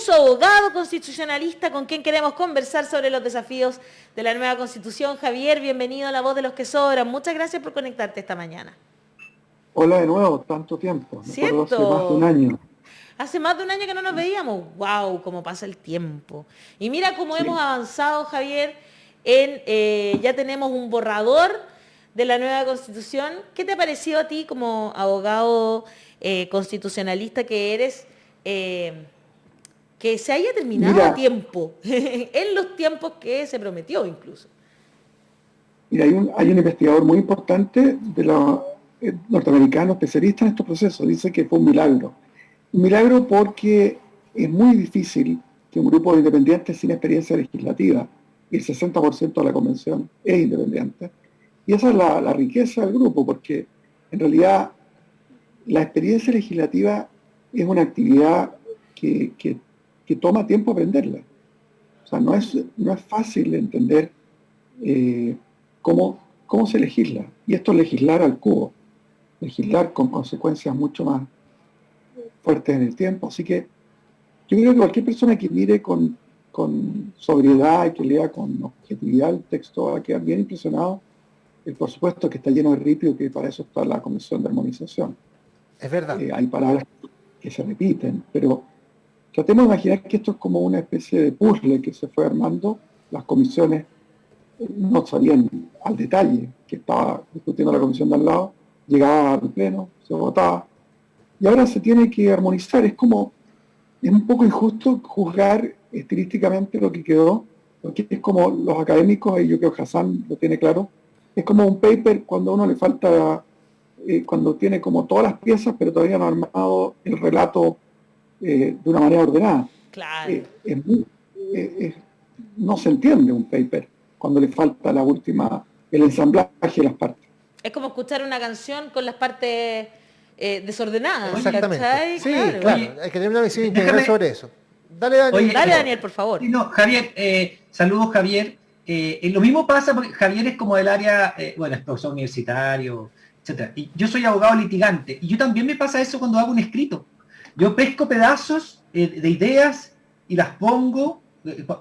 su abogado constitucionalista con quien queremos conversar sobre los desafíos de la nueva Constitución. Javier, bienvenido a La Voz de los que Sobran. Muchas gracias por conectarte esta mañana. Hola de nuevo, tanto tiempo. Me acuerdo hace más de un ¿Cierto? año. Hace más de un año que no nos veíamos. ¡Wow! Cómo pasa el tiempo. Y mira cómo hemos Sí. avanzado, Javier, ya tenemos un borrador de la nueva Constitución. ¿Qué te ha parecido a ti como abogado constitucionalista que eres, que se haya terminado a Mira, tiempo, en los tiempos que se prometió incluso? mira, hay un investigador muy importante de los norteamericanos especialista en estos procesos. Dice que fue un milagro. Un milagro porque es muy difícil que un grupo de independientes sin experiencia legislativa, y el 60% de la convención es independiente, y esa es la riqueza del grupo, porque en realidad la experiencia legislativa es una actividad que toma tiempo aprenderla. O sea, no es fácil entender eh, cómo se legisla. Y esto es legislar al cubo, legislar con consecuencias mucho más fuertes en el tiempo. Así que yo creo que cualquier persona que mire con sobriedad y que lea con objetividad el texto va a quedar bien impresionado. Por supuesto que está lleno de ripio, que para eso está la Comisión de Armonización. Es verdad. Hay palabras que se repiten, pero tratemos de imaginar que esto es como una especie de puzzle que se fue armando. Las comisiones no sabían al detalle que estaba discutiendo la comisión de al lado, llegaba al pleno, se votaba, y ahora se tiene que armonizar. Es un poco injusto juzgar estilísticamente lo que quedó, porque es como los académicos, y yo creo que Hassan lo tiene claro, es como un paper cuando a uno le falta, cuando tiene como todas las piezas, pero todavía no ha armado el relato de una manera ordenada. Claro. No se entiende un paper cuando le falta el ensamblaje de las partes. Es como escuchar una canción con las partes desordenadas. Exactamente. ¿Cachai? Sí, claro. claro. Hay que tener una visión integral sobre eso. Dale, Daniel. Oye, Dale, Daniel, por favor. No, Javier, saludos, Javier. Lo mismo pasa porque Javier es como del área, bueno, es profesor universitario, etcétera. Y yo soy abogado litigante, y yo también me pasa eso cuando hago un escrito. Yo pesco pedazos de ideas y las pongo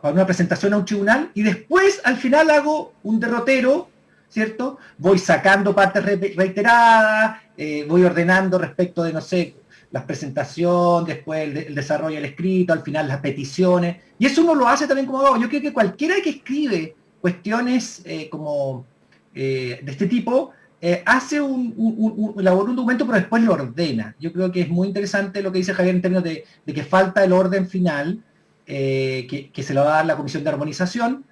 para una presentación a un tribunal, y después al final hago un derrotero, ¿cierto? Voy sacando partes reiteradas, voy ordenando respecto de, no sé, la presentación, después el desarrollo del escrito, al final las peticiones, y eso uno lo hace también como abogado. Yo creo que cualquiera que escribe cuestiones de este tipo, hace elabora un documento, pero después lo ordena. Yo creo que es muy interesante lo que dice Javier en términos de que falta el orden final, que se lo va a dar la Comisión de Armonización,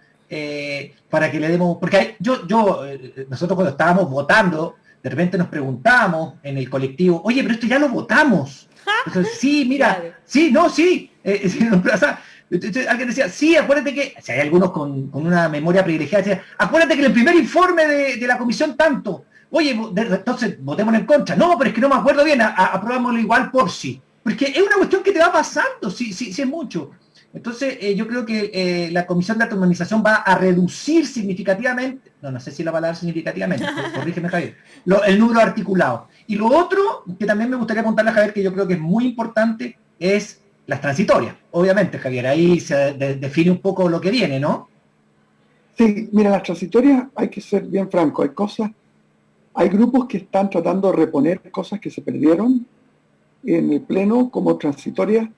para que le demos, porque nosotros cuando estábamos votando, de repente nos preguntábamos en el colectivo, oye, pero esto ya lo votamos. Entonces, sí, mira, Claro. sí, no, sí. Alguien decía, sí, acuérdate que, si hay algunos con una memoria privilegiada, decía, acuérdate que en el primer informe de la comisión tanto, oye, entonces votemos en contra. No, pero es que no me acuerdo bien, aprobámoslo igual por sí. Porque es una cuestión que te va pasando, sí es mucho. Entonces, yo creo que la Comisión de Armonización va a reducir significativamente, no sé si la palabra significativamente, corrígeme, Javier, el número articulado. Y lo otro que también me gustaría contarle a Javier, que yo creo que es muy importante, es las transitorias. Obviamente, Javier, ahí se define un poco lo que viene, ¿no? Sí, mira, las transitorias, hay que ser bien franco, hay grupos que están tratando de reponer cosas que se perdieron en el pleno como transitorias.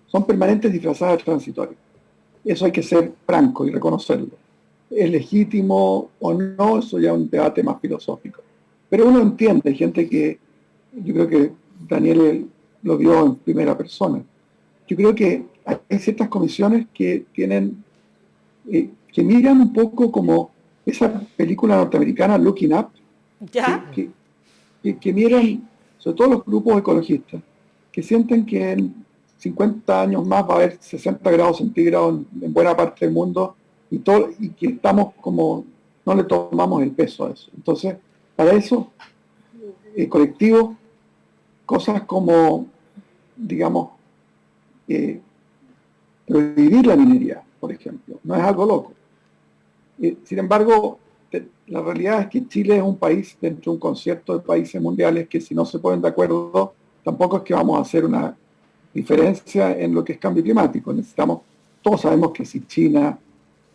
Son permanentes disfrazadas de transitorias. Eso hay que ser franco y reconocerlo. ¿Es legítimo o no? Eso ya es un debate más filosófico. Pero uno entiende, hay gente que, yo creo que Daniel lo vio en primera persona. Yo creo que hay ciertas comisiones que tienen, que miran un poco como esa película norteamericana Looking Up, ¿Ya? que miran, sobre todo los grupos ecologistas, que sienten que en 50 años más va a haber 60 grados centígrados en buena parte del mundo y que estamos como, no le tomamos el peso a eso. Entonces, para eso, colectivos, cosas como, digamos, prohibir la minería, por ejemplo, no es algo loco. Sin embargo, la realidad es que Chile es un país dentro de un concierto de países mundiales que si no se ponen de acuerdo, tampoco es que vamos a hacer una diferencia en lo que es cambio climático. Todos sabemos que si China,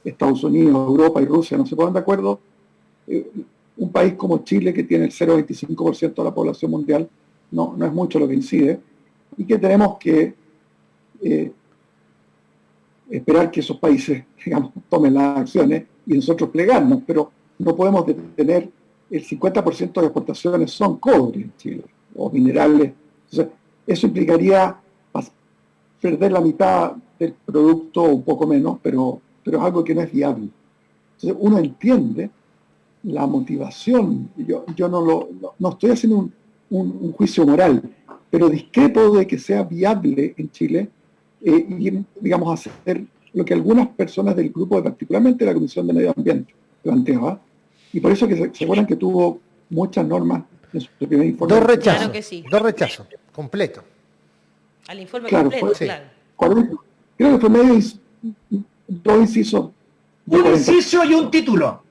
Estados Unidos, Europa y Rusia no se ponen de acuerdo, un país como Chile, que tiene el 0,25% de la población mundial, no es mucho lo que incide, y que tenemos que esperar que esos países, digamos, tomen las acciones y nosotros plegarnos, pero no podemos detener el 50% de las exportaciones son cobre en Chile, o minerales. Entonces, eso implicaría perder la mitad del producto, o un poco menos, pero es algo que no es viable. Entonces, uno entiende la motivación. Yo no estoy haciendo un juicio moral, pero discrepo de que sea viable en Chile ir, digamos, a hacer lo que algunas personas del grupo, particularmente la Comisión de Medio Ambiente, planteaba, y por eso que se acuerdan que tuvo muchas normas en su primer informe. Dos rechazos, Claro que sí. dos rechazos, completo. Al informe Claro, completo, sí. claro. Creo que fue dos incisos. Un inciso y un título.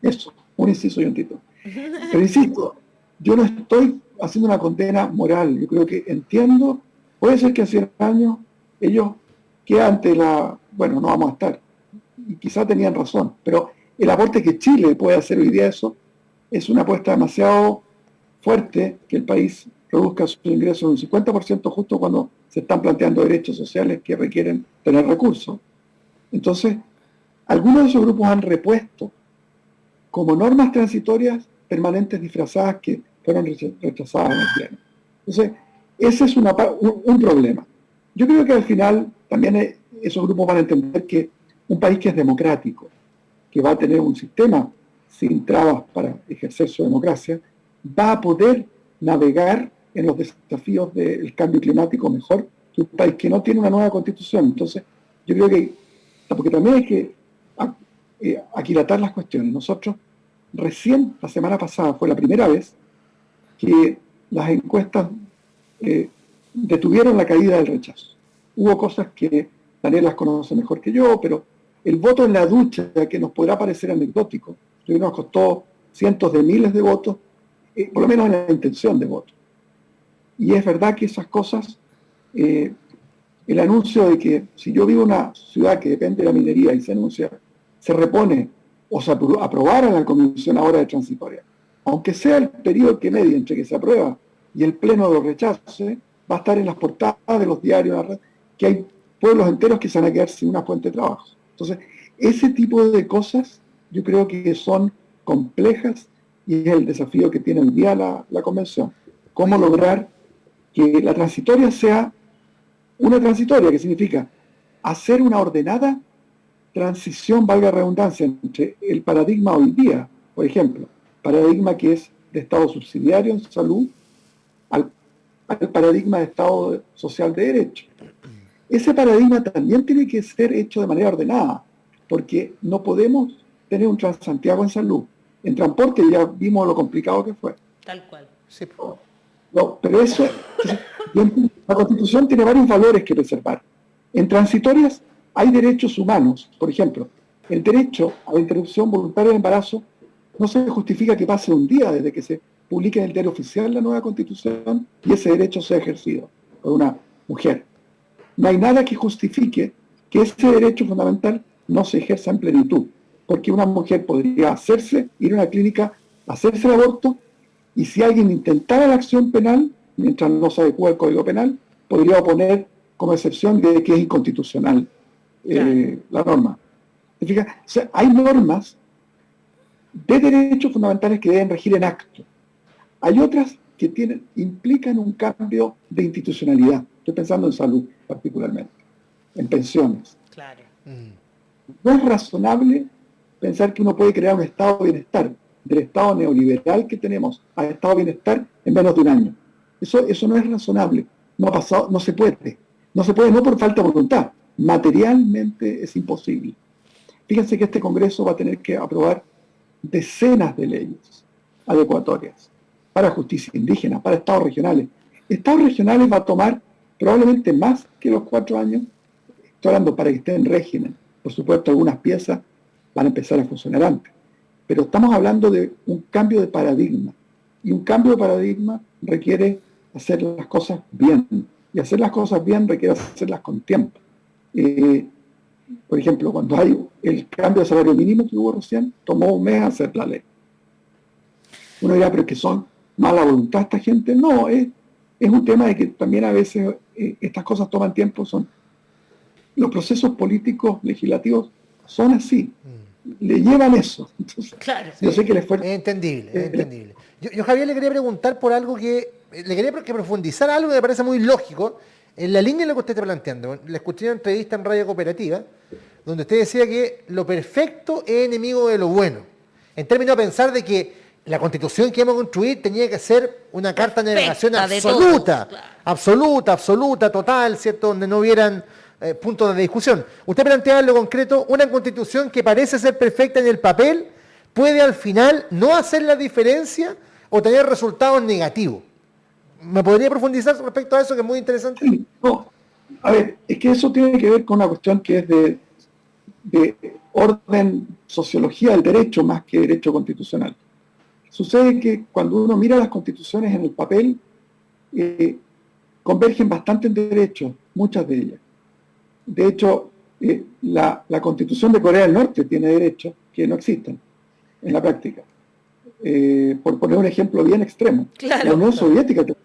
Eso, un inciso y un título. Pero insisto, yo no estoy haciendo una condena moral. Yo creo que entiendo, puede ser que hace 100 años ellos que ante bueno, no vamos a estar. Y quizá tenían razón, pero el aporte que Chile puede hacer hoy día eso es una apuesta demasiado fuerte, que el país reduzca sus ingresos un 50% justo cuando se están planteando derechos sociales que requieren tener recursos. Entonces, algunos de esos grupos han repuesto como normas transitorias permanentes disfrazadas que fueron rechazadas en el Pleno. Entonces, ese es un problema. Yo creo que al final también esos grupos van a entender que un país que es democrático, que va a tener un sistema sin trabas para ejercer su democracia, va a poder navegar en los desafíos del cambio climático mejor que un país que no tiene una nueva constitución. Entonces, yo creo que, porque también hay que aquilatar las cuestiones. Nosotros, recién la semana pasada fue la primera vez que las encuestas detuvieron la caída del rechazo. Hubo cosas que Daniel las conoce mejor que yo, pero el voto en la ducha, que nos podrá parecer anecdótico, que nos costó cientos de miles de votos, por lo menos en la intención de voto. Y es verdad que esas cosas, el anuncio de que si yo vivo en una ciudad que depende de la minería y se anuncia, se repone o se aprobara la comisión ahora de transitoria, aunque sea el periodo que medie entre que se aprueba y el pleno lo rechace, va a estar en las portadas de los diarios, que hay pueblos enteros que se van a quedar sin una fuente de trabajo. Entonces, ese tipo de cosas yo creo que son complejas y es el desafío que tiene hoy día la convención. ¿Cómo lograr que la transitoria sea una transitoria, que significa hacer una ordenada transición, valga la redundancia, entre el paradigma hoy día, por ejemplo, paradigma que es de Estado subsidiario en salud, al paradigma de Estado social de derecho. Ese paradigma también tiene que ser hecho de manera ordenada, porque no podemos tener un Transantiago en salud. En transporte ya vimos lo complicado que fue. Tal cual. Sí. No, pero eso, la Constitución tiene varios valores que preservar. En transitorias hay derechos humanos. Por ejemplo, el derecho a la interrupción voluntaria del embarazo no se justifica que pase un día desde que se publique en el diario oficial la nueva Constitución y ese derecho sea ejercido por una mujer. No hay nada que justifique que ese derecho fundamental no se ejerza en plenitud, porque una mujer podría ir a una clínica, hacerse el aborto, y si alguien intentara la acción penal, mientras no se adecua el Código Penal, podría oponer como excepción de que es inconstitucional la norma. O sea, hay normas de derechos fundamentales que deben regir en acto. Hay otras que implican un cambio de institucionalidad. Estoy pensando en salud particularmente, en pensiones. Claro. No es razonable pensar que uno puede crear un estado de bienestar, del estado neoliberal que tenemos al estado de bienestar en menos de un año. Eso no es razonable. No ha pasado, no se puede. No se puede, no por falta de voluntad. Materialmente es imposible. Fíjense que este Congreso va a tener que aprobar decenas de leyes adecuatorias para justicia indígena, para estados regionales. Estados regionales va a tomar probablemente más que los 4 años. Estoy hablando para que esté en régimen. Por supuesto, algunas piezas van a empezar a funcionar antes. Pero estamos hablando de un cambio de paradigma. Y un cambio de paradigma requiere hacer las cosas bien. Y hacer las cosas bien requiere hacerlas con tiempo. Por ejemplo, cuando hay el cambio de salario mínimo que hubo recién, tomó un mes hacer la ley. Uno dirá, pero es que son mala voluntad esta gente. No, es un tema de que también a veces estas cosas toman tiempo. Los procesos políticos, legislativos, son así. Le llevan eso. Entonces, Claro. yo sé que el esfuerzo... Es entendible, es entendible. Yo, Javier, le quería preguntar por algo le quería que profundizar algo que me parece muy lógico, en la línea de lo que usted está planteando. Le escuché una entrevista en Radio Cooperativa, donde usted decía que lo perfecto es enemigo de lo bueno. En términos de pensar de que la Constitución que íbamos a construir tenía que ser una carta de navegación absoluta, absoluta, total, ¿cierto? Donde no hubieran puntos de discusión. Usted plantea en lo concreto una Constitución que parece ser perfecta en el papel, puede al final no hacer la diferencia o tener resultados negativos. ¿Me podría profundizar respecto a eso, que es muy interesante? Sí, no. A ver, es que eso tiene que ver con una cuestión que es de orden, sociología del derecho más que derecho constitucional. Sucede que cuando uno mira las constituciones en el papel, convergen bastante en derechos, muchas de ellas. De hecho, la Constitución de Corea del Norte tiene derechos que no existen en la práctica. Por poner un ejemplo bien extremo. Claro. La Unión Soviética tiene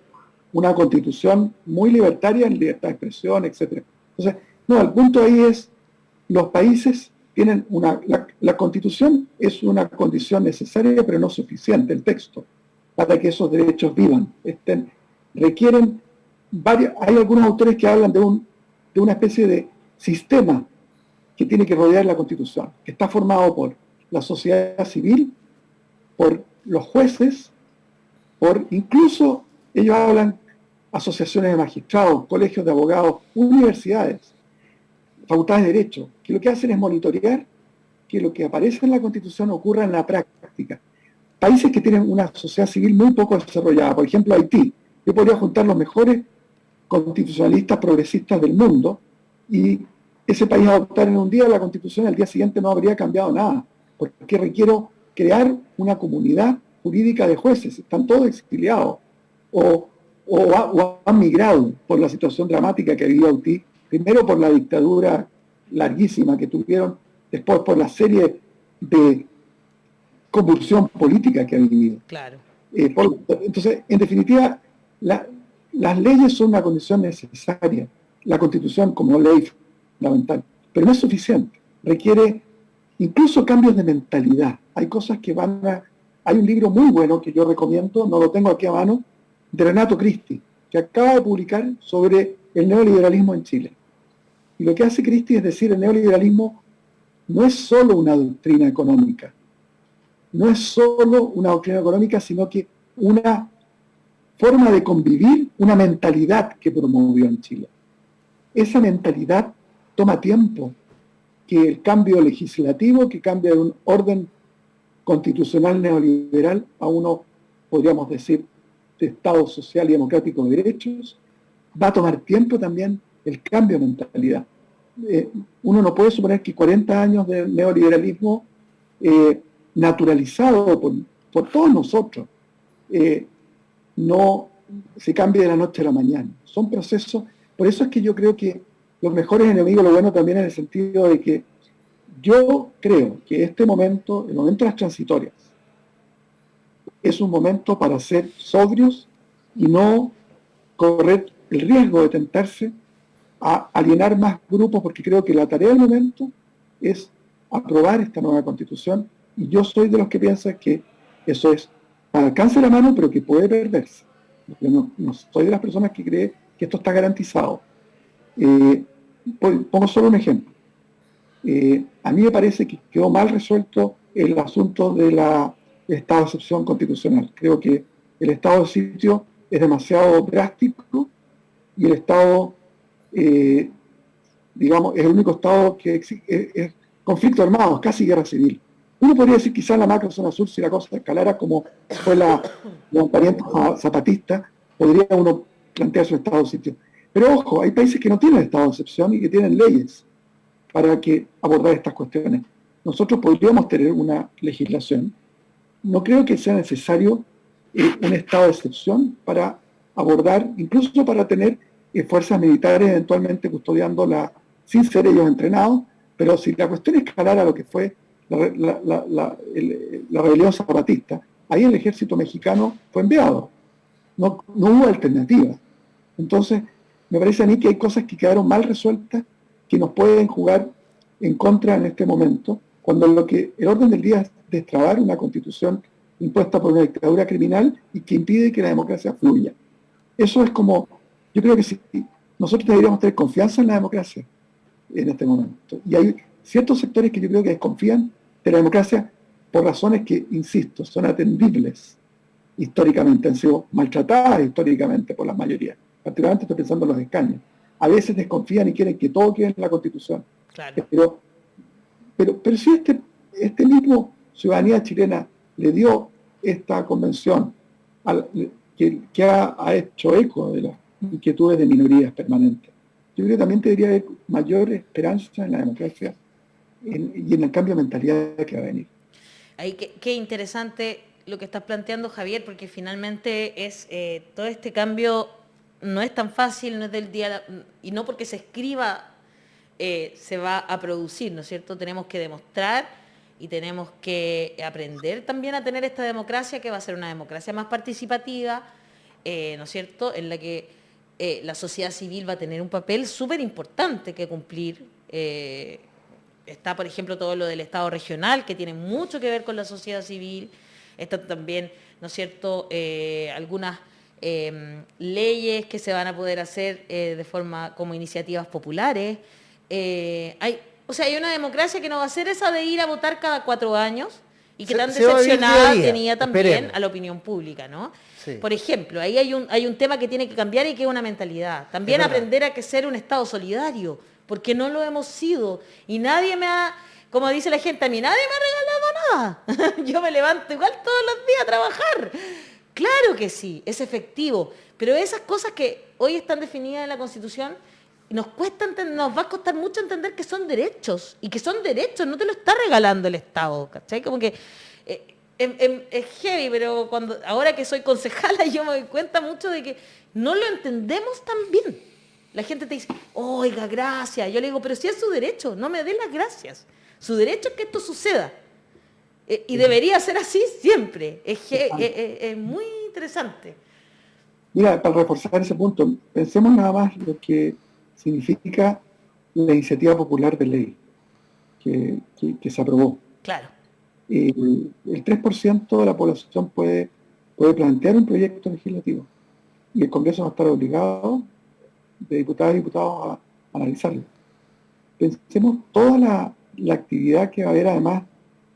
una constitución muy libertaria en libertad de expresión, etc. Entonces, no, el punto ahí es, los países tienen la constitución es una condición necesaria, pero no suficiente, el texto, para que esos derechos vivan. Requieren hay algunos autores que hablan de una especie de sistema que tiene que rodear la Constitución, que está formado por la sociedad civil, por los jueces, incluso ellos hablan asociaciones de magistrados, colegios de abogados, universidades, facultades de derecho, que lo que hacen es monitorear que lo que aparece en la Constitución ocurra en la práctica. Países que tienen una sociedad civil muy poco desarrollada, por ejemplo Haití, yo podría juntar los mejores constitucionalistas progresistas del mundo y ese país adoptar en un día la Constitución, al día siguiente no habría cambiado nada, porque requiero crear una comunidad jurídica de jueces, están todos exiliados o han migrado por la situación dramática que vivió Haití, primero por la dictadura larguísima que tuvieron, después por la serie de convulsión política que han vivido. Claro. Entonces, en definitiva, las leyes son una condición necesaria, la Constitución como ley fundamental, pero no es suficiente, requiere incluso cambios de mentalidad. Hay cosas que hay un libro muy bueno que yo recomiendo, no lo tengo aquí a mano, de Renato Cristi, que acaba de publicar sobre el neoliberalismo en Chile. Y lo que hace Cristi es decir, el neoliberalismo no es solo una doctrina económica, sino que una forma de convivir, una mentalidad que promovió en Chile. Esa mentalidad toma tiempo, que el cambio legislativo, que cambia de un orden constitucional neoliberal a uno, podríamos decir, de Estado social y democrático de derechos, va a tomar tiempo también el cambio de mentalidad. Uno no puede suponer que 40 años de neoliberalismo naturalizado por todos nosotros no se cambie de la noche a la mañana. Son procesos, por eso es que yo creo que los mejores enemigos, lo bueno también en el sentido de que yo creo que este momento, el momento de las transitorias, es un momento para ser sobrios y no correr el riesgo de tentarse a alienar más grupos, porque creo que la tarea del momento es aprobar esta nueva Constitución, y yo soy de los que piensan que eso es al alcance de la mano, pero que puede perderse. Yo no soy de las personas que cree que esto está garantizado. Pongo solo un ejemplo. A mí me parece que quedó mal resuelto el asunto del estado de excepción constitucional. Creo que el estado de sitio es demasiado drástico y el estado, digamos, es el único estado que es conflicto armado, casi guerra civil. Uno podría decir quizás en la macro zona sur, si la cosa escalara como fue la levantamiento zapatista, podría uno plantear su estado de sitio. Pero ojo, hay países que no tienen estado de excepción y que tienen leyes para abordar estas cuestiones. Nosotros podríamos tener una legislación. No creo que sea necesario un estado de excepción para abordar, incluso para tener fuerzas militares eventualmente custodiándola sin ser ellos entrenados, pero si la cuestión escalara a lo que fue la rebelión zapatista, ahí el ejército mexicano fue enviado, no hubo alternativa. Entonces, me parece a mí que hay cosas que quedaron mal resueltas, que nos pueden jugar en contra en este momento, cuando el orden del día es destrabar una constitución impuesta por una dictadura criminal y que impide que la democracia fluya. Eso es como, yo creo que sí, nosotros deberíamos tener confianza en la democracia en este momento. Y hay ciertos sectores que yo creo que desconfían de la democracia por razones que, insisto, son atendibles históricamente, han sido maltratadas históricamente por la mayoría. Particularmente estoy pensando en los escaños. A veces desconfían y quieren que todo quede en la Constitución. Claro. Pero si este mismo ciudadanía chilena le dio esta convención que ha hecho eco de las inquietudes de minorías permanentes, yo creo que también debería haber mayor esperanza en la democracia y en el cambio de mentalidad que va a venir. Ahí qué interesante lo que estás planteando, Javier, porque finalmente es todo este cambio no es tan fácil, no es del día, y no porque se escriba se va a producir, ¿no es cierto? Tenemos que demostrar y tenemos que aprender también a tener esta democracia, que va a ser una democracia más participativa, ¿no es cierto?, en la que la sociedad civil va a tener un papel súper importante que cumplir. Está, por ejemplo, todo lo del Estado regional, que tiene mucho que ver con la sociedad civil. Está también, ¿no es cierto?, algunas leyes que se van a poder hacer de forma como iniciativas populares. Hay una democracia que no va a ser esa de ir a votar cada 4 años y que tan decepcionada tenía también Esperemos. a la opinión pública, ¿no? Sí. Por ejemplo, ahí hay un tema que tiene que cambiar y que es una mentalidad. También aprender a que ser un Estado solidario, porque no lo hemos sido. Y nadie como dice la gente, a mí nadie me ha regalado nada. Yo me levanto igual todos los días a trabajar. Claro que sí, es efectivo. Pero esas cosas que hoy están definidas en la Constitución, nos va a costar mucho entender que son derechos. Y que son derechos, no te lo está regalando el Estado. ¿Cachai? Como que es heavy, pero ahora que soy concejala yo me doy cuenta mucho de que no lo entendemos tan bien. La gente te dice, oiga, gracias. Yo le digo, pero si es su derecho, no me dé las gracias. Su derecho es que esto suceda. Y debería ser así siempre. Es muy interesante. Mira, para reforzar ese punto, pensemos nada más lo que significa la iniciativa popular de ley que se aprobó. Claro. El 3% de la población puede plantear un proyecto legislativo y el Congreso va a estar obligado de diputadas y diputados a analizarlo. Pensemos toda la actividad que va a haber además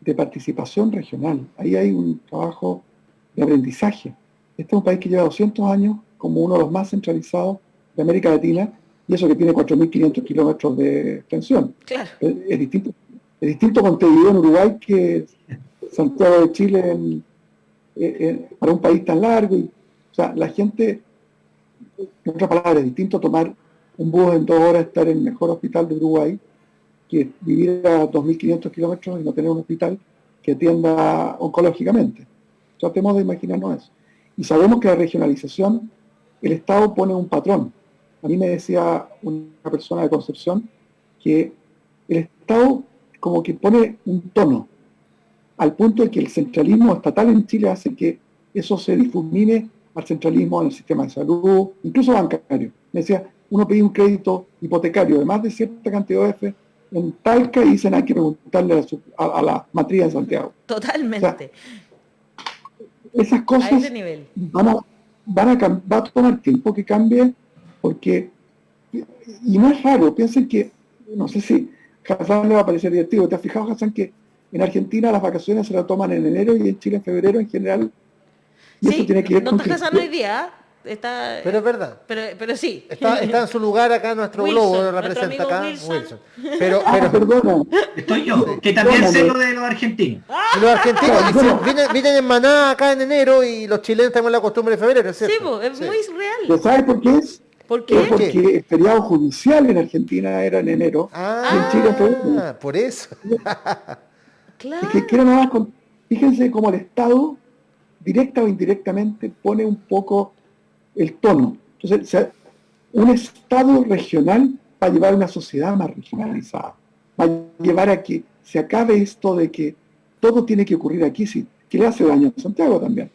de participación regional. Ahí hay un trabajo de aprendizaje. Este es un país que lleva 200 años como uno de los más centralizados de América Latina, y eso que tiene 4.500 kilómetros de extensión. Claro. Es distinto Montevideo en Uruguay que Santiago de Chile para un país tan largo. O sea, la gente, en otras palabras, es distinto tomar un bus en 2 horas, estar en el mejor hospital de Uruguay, que vivir a 2.500 kilómetros y no tener un hospital que atienda oncológicamente. Tratemos de imaginarnos eso. Y sabemos que la regionalización, el Estado pone un patrón. A mí me decía una persona de Concepción que el Estado como que pone un tono, al punto de que el centralismo estatal en Chile hace que eso se difumine al centralismo en el sistema de salud, incluso bancario. Me decía, uno pedía un crédito hipotecario de más de cierta cantidad de F en Talca y dicen hay que preguntarle a la matriz de Santiago. Totalmente. O sea, esas cosas a ese nivel. va a tomar tiempo que cambie, porque, y no es raro, piensen que, no sé si Hassan le va a parecer divertido, ¿te has fijado, Hassan, que en Argentina las vacaciones se las toman en enero y en Chile en febrero en general? Y Sí, eso tiene que ver no con está Hassan hoy día, está, Pero es verdad. pero sí. Está en su lugar acá nuestro Wilson, globo, lo nuestro representa amigo acá Wilson. Pero perdona. Estoy yo, que también sé lo de los argentinos. los argentinos vienen en manada acá en enero y los chilenos tenemos la costumbre de febrero, ¿es Sí, cierto? es muy real. ¿Pero sabes por qué es? ¿Por Es qué? porque el feriado judicial en Argentina era en enero y en Chile en febrero. Por eso. Claro. Es que quiero nada más fíjense cómo el Estado, directa o indirectamente, pone un poco el tono. Entonces, un Estado regional va a llevar a una sociedad más regionalizada, va a llevar a que se acabe esto de que todo tiene que ocurrir aquí, sí, que le hace daño a Santiago también,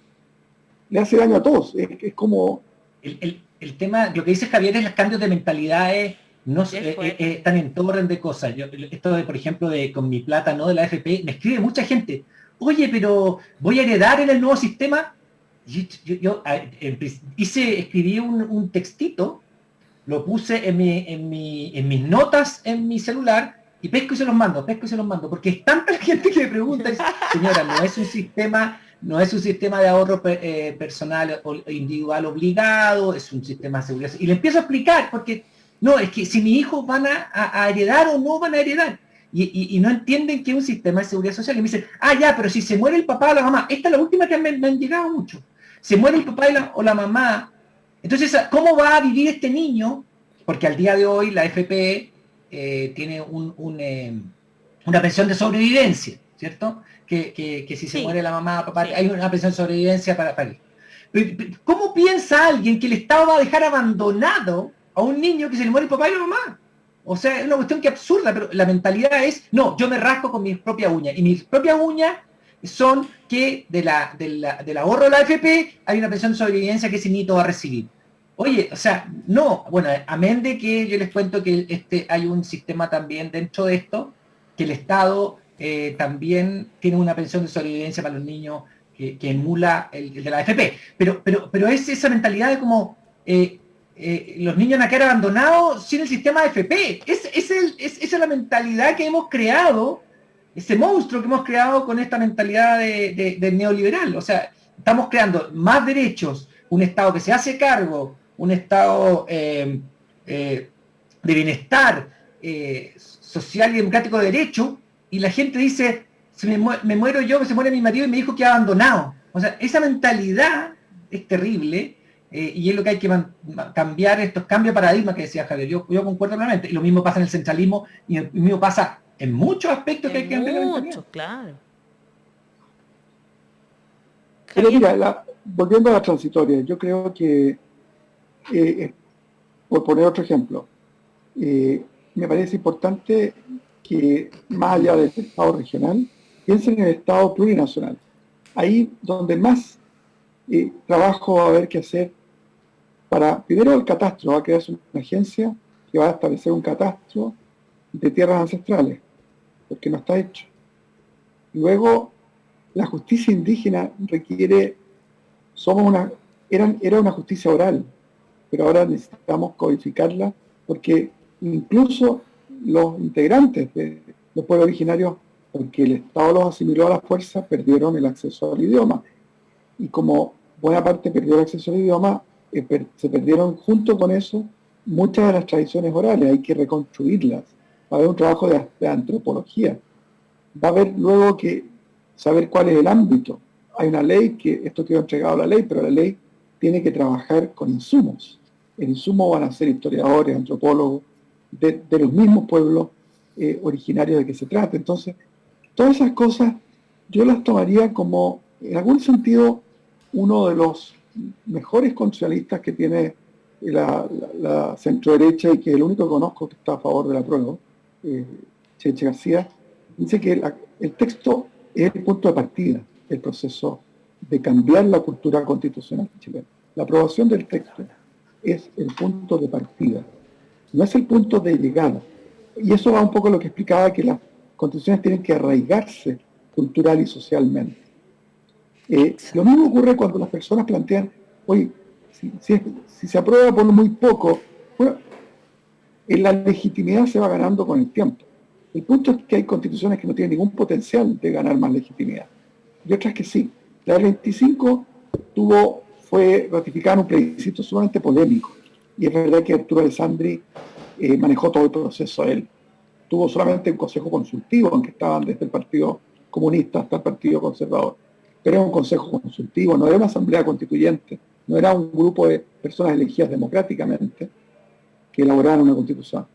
le hace daño a todos, es como... El tema, lo que dice Javier es los cambios de mentalidades, no están en todo orden de cosas. Esto de, por ejemplo, de con mi plata, no de la AFP, me escribe mucha gente, oye, pero voy a heredar en el nuevo sistema. Escribí un textito, lo puse en mis notas en mi celular y pesco y se los mando, porque es tanta gente que me pregunta, señora, no es un sistema de ahorro personal o individual obligado, es un sistema de seguridad. Y le empiezo a explicar, porque no, es que si mis hijos van a heredar o no van a heredar, y no entienden que es un sistema de seguridad social, y me dicen, ya, pero si se muere el papá o la mamá, esta es la última que me han llegado mucho, se muere el papá o la mamá, entonces, ¿cómo va a vivir este niño? Porque al día de hoy la FP tiene una pensión de sobrevivencia, ¿cierto? Que si se muere la mamá, papá, hay una pensión de sobrevivencia para él. ¿Cómo piensa alguien que el Estado va a dejar abandonado a un niño que se le muere el papá y la mamá? O sea, es una cuestión que absurda, pero la mentalidad es, no, yo me rasco con mis propias uñas, y mis propias uñas son que del ahorro de la AFP hay una pensión de sobrevivencia que ese nieto va a recibir. Oye, o sea, no, bueno, amén de que yo les cuento que hay un sistema también dentro de esto, que el Estado también tiene una pensión de sobrevivencia para los niños que emula el de la AFP. Pero es esa mentalidad de como los niños van a quedar abandonados sin el sistema de AFP. Esa es la mentalidad que hemos creado, ese monstruo que hemos creado con esta mentalidad de neoliberal. O sea, estamos creando más derechos, un Estado que se hace cargo, un Estado de bienestar social y democrático de derecho, y la gente dice, si me muero yo, que se muere mi marido y mi hijo queda abandonado. O sea, esa mentalidad es terrible, y es lo que hay que cambiar, estos cambios de paradigma que decía Javier. Yo concuerdo plenamente, y lo mismo pasa en el centralismo, y lo mismo pasa en muchos aspectos que hay que cambiar. Muchos, claro. Pero mira, volviendo a la transitoria, yo creo que, por poner otro ejemplo, me parece importante que, más allá del Estado regional, piensen en el Estado plurinacional. Ahí donde más trabajo va a haber que hacer primero el catastro, va a crearse una agencia que va a establecer un catastro de tierras ancestrales, porque no está hecho. Luego, la justicia indígena era una justicia oral, pero ahora necesitamos codificarla, porque incluso los integrantes de los pueblos originarios, porque el Estado los asimiló a la fuerza, perdieron el acceso al idioma. Y como buena parte perdió el acceso al idioma, se perdieron junto con eso muchas de las tradiciones orales, hay que reconstruirlas. Va a haber un trabajo de antropología. Va a haber luego que saber cuál es el ámbito. Hay una ley esto quedó entregado a la ley, pero la ley tiene que trabajar con insumos. El insumo van a ser historiadores, antropólogos, de los mismos pueblos originarios de que se trata. Entonces, todas esas cosas yo las tomaría como, en algún sentido, uno de los mejores constitucionalistas que tiene la centro-derecha, y que es el único que conozco que está a favor de la prueba, Cheche García, dice que el texto es el punto de partida del proceso de cambiar la cultura constitucional chilena. La aprobación del texto es el punto de partida, no es el punto de llegada. Y eso va un poco a lo que explicaba, que las constituciones tienen que arraigarse cultural y socialmente. Lo mismo ocurre cuando las personas plantean, oye, si se aprueba por muy poco, bueno, la legitimidad se va ganando con el tiempo. El punto es que hay constituciones que no tienen ningún potencial de ganar más legitimidad, y otras que sí. La del 25 fue ratificada en un plebiscito sumamente polémico, y es verdad que Arturo Alessandri manejó todo el proceso él. Tuvo solamente un consejo consultivo en que estaban desde el Partido Comunista hasta el Partido Conservador, pero era un consejo consultivo, no era una asamblea constituyente, no era un grupo de personas elegidas democráticamente que elaboraran una constitución.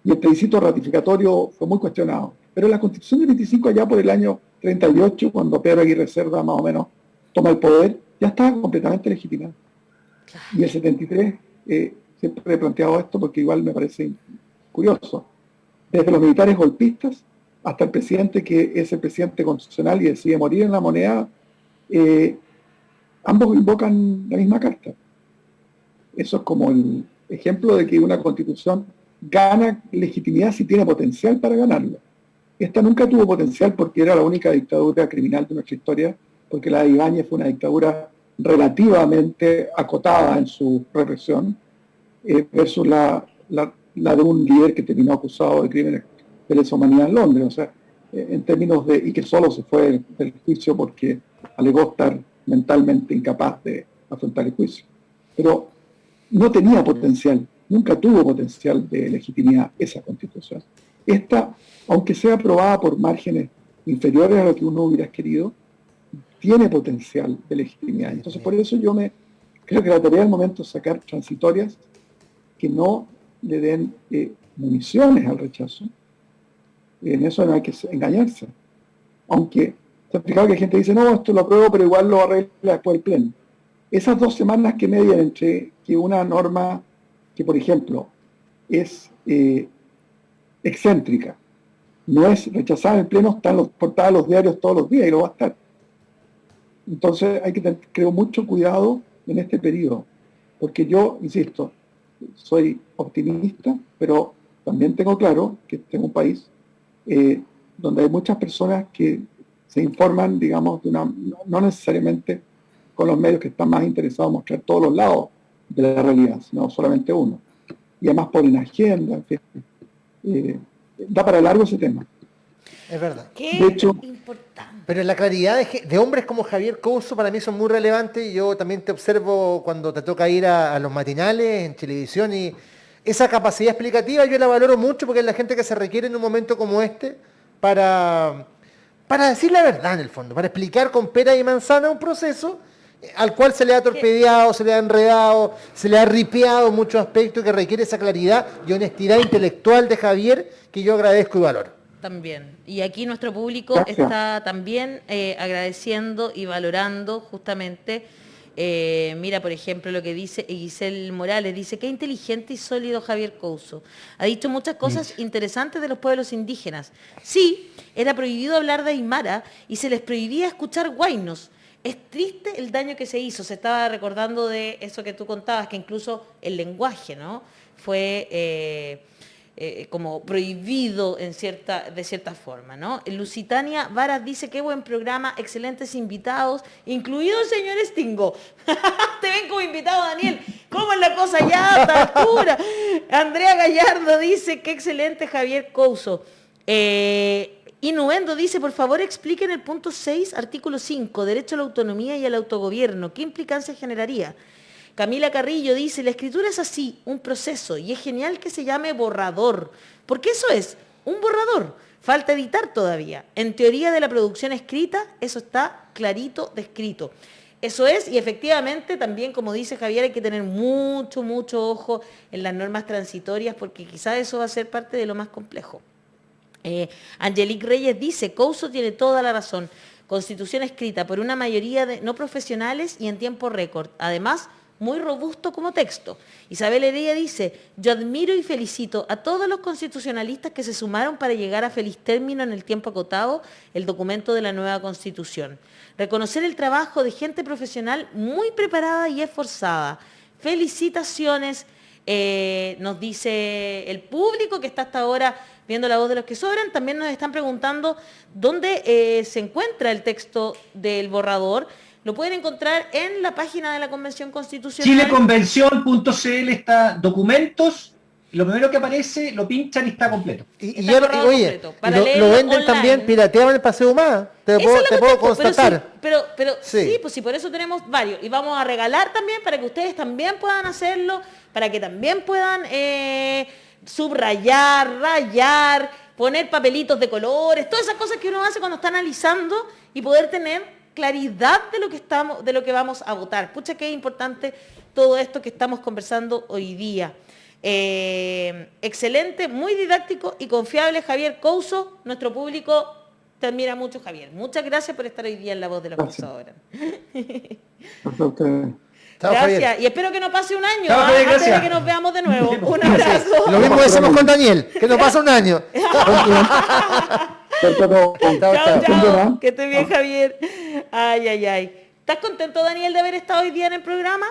Y el plebiscito ratificatorio fue muy cuestionado. Pero la constitución del 25, allá por el año 38, cuando Pedro Aguirre Cerda más o menos toma el poder, ya estaba completamente legitimada. Y el 73 siempre he planteado esto porque igual me parece curioso. Desde los militares golpistas hasta el presidente que es el presidente constitucional y decide morir en la moneda, ambos invocan la misma carta. Eso es como el ejemplo de que una constitución gana legitimidad si tiene potencial para ganarlo. Esta nunca tuvo potencial porque era la única dictadura criminal de nuestra historia, porque la de Ibáñez fue una dictadura relativamente acotada en su represión, versus la de un líder que terminó acusado de crímenes de lesa humanidad en Londres, o sea, en términos de, y que solo se fue del juicio porque alegó estar mentalmente incapaz de afrontar el juicio. Pero no tenía potencial, nunca tuvo potencial de legitimidad esa constitución. Esta, aunque sea aprobada por márgenes inferiores a lo que uno hubiera querido, tiene potencial de legitimidad. Entonces, por eso creo que la tarea del momento es sacar transitorias que no le den municiones al rechazo. En eso no hay que engañarse. Aunque se ha explicado que hay gente que dice, no, esto lo apruebo, pero igual lo arregla después del pleno. Esas 2 semanas que median entre que una norma que, por ejemplo, es excéntrica, no es rechazada en el pleno, está en las portadas de los diarios todos los días y lo va a estar. Entonces hay que tener, creo, mucho cuidado en este periodo, porque yo, insisto, soy optimista, pero también tengo claro que tengo un país donde hay muchas personas que se informan, digamos, no necesariamente con los medios que están más interesados en mostrar todos los lados de la realidad, sino solamente uno. Y además ponen agenda, en fin. Da para largo ese tema. Es verdad. Qué importante. Pero la claridad de hombres como Javier Couso para mí son muy relevantes. Yo también te observo cuando te toca ir a los matinales en televisión y esa capacidad explicativa yo la valoro mucho porque es la gente que se requiere en un momento como este para decir la verdad en el fondo, para explicar con pera y manzana un proceso al cual se le ha torpedeado, se le ha enredado, se le ha ripeado muchos aspectos que requiere esa claridad y honestidad intelectual de Javier que yo agradezco y valoro. También. Y aquí nuestro público Gracias. está también agradeciendo y valorando justamente, mira, por ejemplo, lo que dice Giselle Morales, dice, qué inteligente y sólido Javier Couso. Ha dicho muchas cosas interesantes de los pueblos indígenas. Sí, era prohibido hablar de Aymara y se les prohibía escuchar huaynos. Es triste el daño que se hizo. Se estaba recordando de eso que tú contabas, que incluso el lenguaje, ¿no? Fue como prohibido de cierta forma, ¿no? Lusitania Varas dice, qué buen programa, excelentes invitados, incluido el señor Stingo. Te ven como invitado, Daniel. ¿Cómo es la cosa ya a esta altura? Andrea Gallardo dice, qué excelente Javier Couso. Inuendo dice, por favor expliquen el punto 6, artículo 5, derecho a la autonomía y al autogobierno. ¿Qué implicancia generaría? Camila Carrillo dice, la escritura es así, un proceso, y es genial que se llame borrador, porque eso es, un borrador. Falta editar todavía. En teoría de la producción escrita, eso está clarito descrito. Eso es, y efectivamente también, como dice Javier, hay que tener mucho, mucho ojo en las normas transitorias, porque quizás eso va a ser parte de lo más complejo. Angelique Reyes dice, Couso tiene toda la razón. Constitución escrita por una mayoría de no profesionales y en tiempo récord. Además, muy robusto como texto. Isabel Heredia dice, yo admiro y felicito a todos los constitucionalistas que se sumaron para llegar a feliz término en el tiempo acotado el documento de la nueva Constitución. Reconocer el trabajo de gente profesional muy preparada y esforzada. Felicitaciones, nos dice el público que está hasta ahora viendo La Voz de los que Sobran. También nos están preguntando dónde se encuentra el texto del borrador. Lo pueden encontrar en la página de la Convención Constitucional. Chileconvención.cl está documentos, lo primero que aparece, lo pinchan y está completo. Y lo venden online. También pirateaban el Paseo Más, te puedo constatar. Pero sí, pues sí, por eso tenemos varios. Y vamos a regalar también para que ustedes también puedan hacerlo, para que también puedan subrayar, rayar, poner papelitos de colores, todas esas cosas que uno hace cuando está analizando y poder tener claridad de lo que vamos a votar. Pucha, que es importante todo esto que estamos conversando hoy día. Excelente, muy didáctico y confiable Javier Couso. Nuestro público te admira mucho, Javier. Muchas gracias por estar hoy día en La Voz de los que Sobran. Chao, Gracias. Javier. Y espero que no pase un año, Chao, Javier, antes de gracias. que nos veamos de nuevo. Un abrazo. Lo mismo decimos con Daniel, que nos pasa un año. Chao, chao. Chao, Chao, chao. chao. Que estés bien, Javier. Ay, ay, ay. ¿Estás contento, Daniel, de haber estado hoy día en el programa?